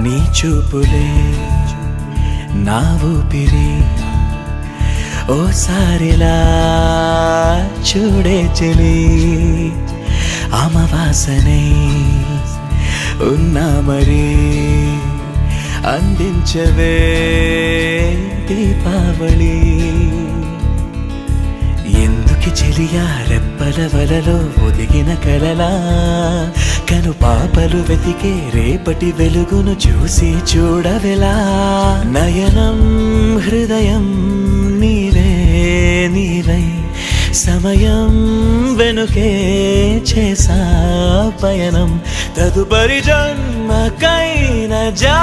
నీ చూపులే నా ఊపిరి ఓసారిలా చూడే చెలి అమవాసనే ఉన్నా మరి అందించవే దీపావళి ఎందుకి చెలియా రెప్పల వలలో ఒదిగిన కలలా కను పాపలు వెతికే రేపటి వెలుగును చూసి చూడవెలా నయనం హృదయం నీవే నీవై సమయం వెనుకే చేసా పయనం తదుపరి జన్మకైన జా